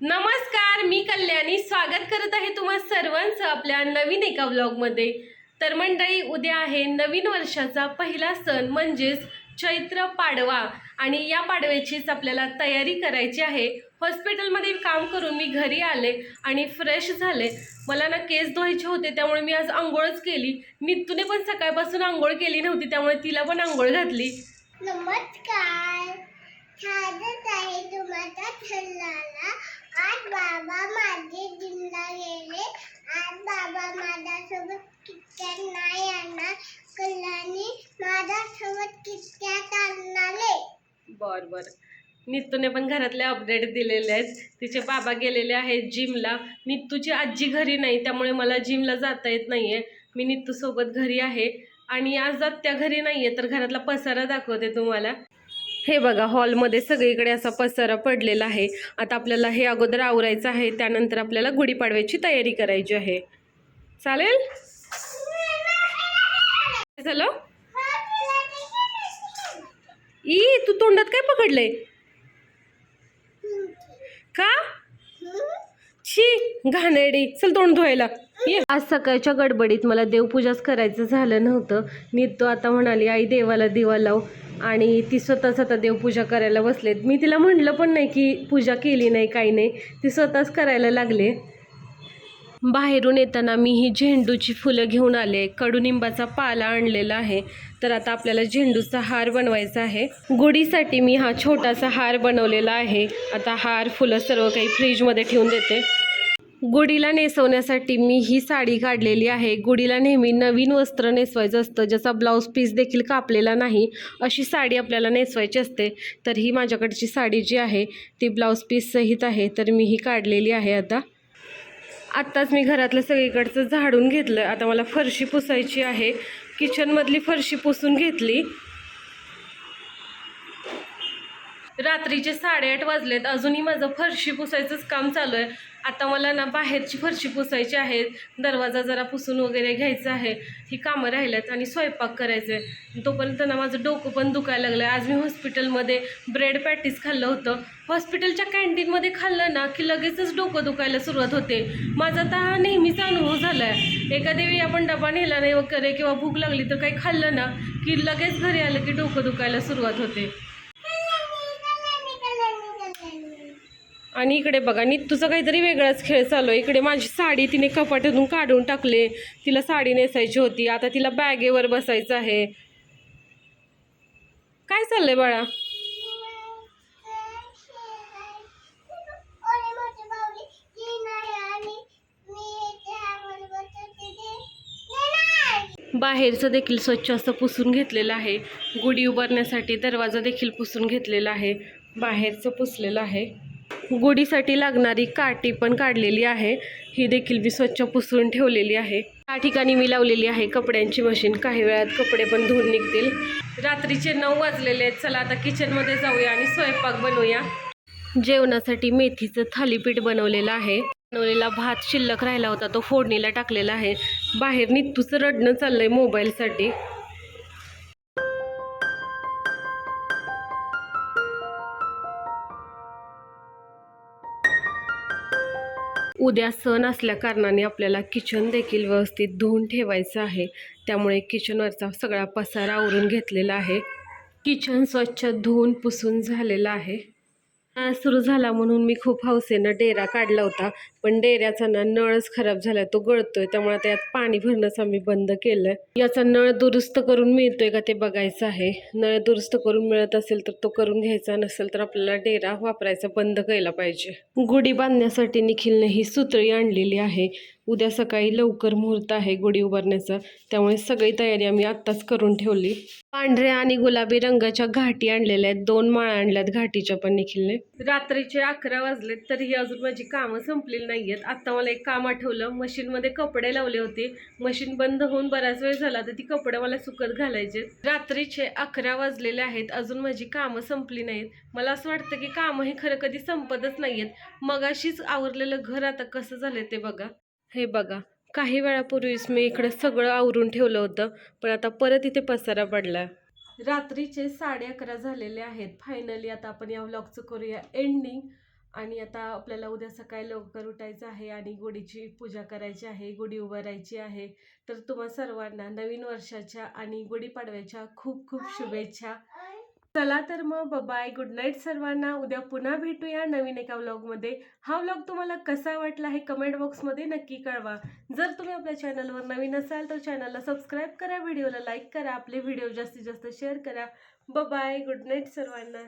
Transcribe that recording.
नमस्कार, मी कल्याणी स्वागत करत आहे तुम्हा सर्वांचं आपल्या नवीन एका व्लॉगमध्ये। तर मंडळी, उद्या आहे नवीन वर्षाचा पहिला सण म्हणजेच चैत्र पाडवा आणि या पाडव्याचीच आपल्याला तयारी करायची आहे। हॉस्पिटलमध्ये काम करून मी घरी आले आणि फ्रेश झाले। मला ना केस धुवायचे होते, त्यामुळे मी आज आंघोळच केली। नितूने पण सकाळपासून आंघोळ केली नव्हती, त्यामुळे तिला पण आंघोळ घातली। नमस्कार, छानच आहे तुम्हाला ठरलेला। आज बाबा माझे जिमला गेले। आज बाबा माझ्यासोबत किटकॅट नाही आणणार, कल्याणी माझ्यासोबत किटकॅट आणणारे। बर नितूने पण घरातले अपडेट दिलेले आहेत। तिचे बाबा गेलेले आहेत जिमला। नितूची आजी घरी नाही, त्यामुळे मला जिमला जाता येत नाहीये। मी नितू सोबत घरी आहे आणि आज त्या घरी नाहीये, तर घरातला पसारा दाखवते तुम्हाला। हे बघा, हॉलमध्ये सगळीकडे असा पसारा पडलेला आहे। आता आपल्याला हे अगोदर आवरायचं आहे, त्यानंतर आपल्याला गुढीपाडव्याची तयारी करायची आहे। चालेल? झालं? ई, तू तोंडात काय पकडले का? छी घाणेरडी, चल तोंड धुवायला। आज सकाळच्या गडबडीत मला देवपूजाच करायचं झालं नव्हतं। नीतू आता म्हणाली आई देवाला दिवा लाव, आणि ती स्वतः देवपूजा करायला बसलेत। मी तिला म्हटलं पण नाही की पूजा केली नाही, काही नाही, ती स्वतःच करायला लागले। बाहेरून येताना मी ही झेंडूची फुलं घेऊन आले, कडुनिंबाचा पाला आणलेला आहे। तर आता आपल्याला झेंडूचा हार बनवायचा आहे। गुढीसाठी मी हा छोटासा हार बनवलेला आहे। आता हार, फुलं सर्व काही फ्रीजमध्ये ठेवून देते। गुढीला नेसवण्यासाठी मी ही साडी काढलेली आहे। गुढीला नेहमी नवीन वस्त्र नेसवायचं असतं, ज्याचा ब्लाऊज पीस देखील कापलेला नाही, अशी साडी आपल्याला नेसवायची असते। तर ही माझ्याकडची साडी जी आहे ती ब्लाऊज पीस सहित आहे, तर मी ही काढलेली आहे। आत्ताच मी घरातलं सगळीकडचं झाडून घेतलं। आता मला फरशी पुसायची आहे। किचनमधली फरशी पुसून घेतली। रात्रीचे 8:30 वाजलेत, अजूनही माझं फरशी पुसायचंच काम चालू आहे। आता मला ना बाहेरची फरशी पुसायची आहे, दरवाजा जरा पुसून वगैरे घ्यायचा आहे, ही कामं राहिल्यात आणि स्वयंपाक करायचं आहे। तोपर्यंत ना माझं डोकं पण दुखायला लागलं आहे। आज मी हॉस्पिटलमध्ये ब्रेड पॅटीस खाल्लं होतं। हॉस्पिटलच्या कॅन्टीनमध्ये खाल्लं ना की लगेचच डोकं दुखायला सुरुवात होते। माझा आता हा नेहमीचा अनुभव झाला आहे। एखाद्या वेळी आपण डबा नेला नाही वगैरे किंवा भूक लागली तर काही खाल्लं ना की लगेच घरी आलं की डोकं दुखायला सुरुवात होते। आणि इकडे बघा, तुझा काहीतरी वेगळाच खेळ चालू आहे। इकडे माझी साडी तिने कपाटातून काढून टाकले, तिला साडी नेसायची होती, आता तिला बॅगेवर बसायचं आहे। काय चाललंय बाळा? बाहेरचं देखील स्वच्छ असं पुसून घेतलेलं आहे। गुढी उभारण्यासाठी दरवाजा देखील पुसून घेतलेला आहे, बाहेरचं पुसलेलं आहे। गुढीसाठी लागणारी काठी पण काढलेली आहे, ही देखील मी स्वच्छ पुसून ठेवलेली आहे। त्या ठिकाणी मी लावलेली आहे कपड्यांची मशीन, काही वेळात कपडे पण धुवून निघतील। रात्रीचे 9 वाजलेले आहेत। चला आता किचनमध्ये जाऊया आणि स्वयंपाक बनवूया। जेवणासाठी मेथीचं थालीपीठ बनवलेलं आहे। बनवलेला भात शिल्लक राहिला होता, तो फोडणीला टाकलेला आहे। बाहेर नितूचं रडणं चाललंय मोबाईलसाठी। उद्या सण असल्या कारणाने आपल्याला किचन देखील व्यवस्थित धुवून ठेवायचं आहे, त्यामुळे किचनवरचा सगळा पसारा आवरून घेतलेला आहे। किचन स्वच्छ धुवून पुसून झालेलं आहे। सुरू झाला म्हणून मी खूप हौसेनं डेरा काढला होता, पण डेऱ्याचा ना नळच खराब झाला, तो गळतोय, त्यामुळे आता यात पाणी भरणंच आम्ही बंद केलंय। याचा नळ दुरुस्त करून मिळतोय का ते बघायचं आहे। नळ दुरुस्त करून मिळत असेल तर तो करून घ्यायचा, नसेल तर आपल्याला डेरा वापरायचा बंद केला पाहिजे। गुढी बांधण्यासाठी निखिलने ही सुतळी आणलेली आहे। उद्या सकाळी लवकर मुहूर्त आहे गुढी उभारण्याचा, त्यामुळे सगळी तयारी आम्ही आत्ताच करून ठेवली। पांढऱ्या आणि गुलाबी रंगाच्या घाटी आणलेल्या आहेत, 2 माळा आणल्यात घाटीच्या पण निखिलने। रात्रीचे 11 वाजलेत तरीही अजून माझी कामं संपलेली नाही आहेत। आत्ता मला एक काम आठवलं, मशीनमध्ये कपडे लावले होते, मशीन बंद होऊन बराच वेळ झाला, तर ती कपडे मला सुकत घालायचे। रात्रीचे 11 वाजलेले आहेत, अजून माझी कामं संपली नाहीत। मला असं वाटतं की कामं हे खरं कधी संपतच नाही आहेत। मगाशीच आवरलेलं घर आता कसं झालं ते बघा। हे बघा, काही वेळापूर्वीच मी इकडं सगळं आवरून ठेवलं होतं, पण आता परत इथे पसारा पडला। रात्रीचे 11:30 झालेले आहेत। फायनली आता आपण या व्लॉगचं करूया एंडिंग। आणि आता आपल्याला उद्या सकाळी लवकर उठायचं आहे आणि गुढीची पूजा करायची आहे, गुढी उभारायची आहे. तर तुम्हा सर्वांना नवीन वर्षाच्या आणि गुढीपाडव्याच्या खूप खूप शुभेच्छा. चला तर मग बाय, गुड नाईट सर्वांना. उद्या पुन्हा भेटूया नवीन एका व्लॉगमध्ये. हा व्लॉग तुम्हाला कसा वाटला हे कमेंट बॉक्समध्ये नक्की कळवा. जर तुम्ही आपल्या चॅनलवर नवीन असाल तर चॅनलला सबस्क्राईब करा, व्हिडिओला लाईक करा, आपले व्हिडिओ जास्तीत जास्त शेअर करा. बाय, गुड नाईट सर्वांना.